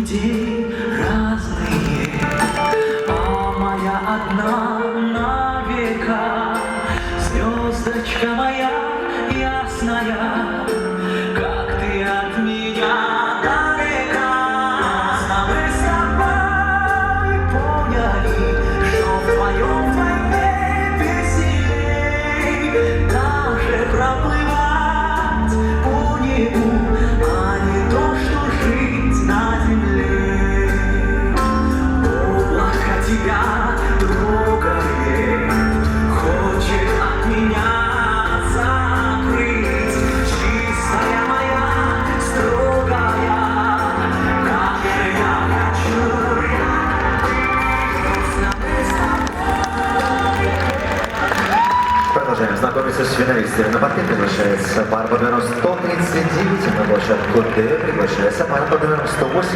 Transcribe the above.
Люди разные, а моя одна на века. Звездочка моя ясная, как ты от меня далека. Мы с тобой поняли, что вдвоем веселей даже проплывать по небу, а не то, что жить на земле. Облако тебя трогает, хочет от меня закрыть. Чистая моя, строгая, как я хочу. Продолжаем знакомиться с финалистами. На паркет приглашается пара под номером 139, на площадку Д приглашается пара под номером 108.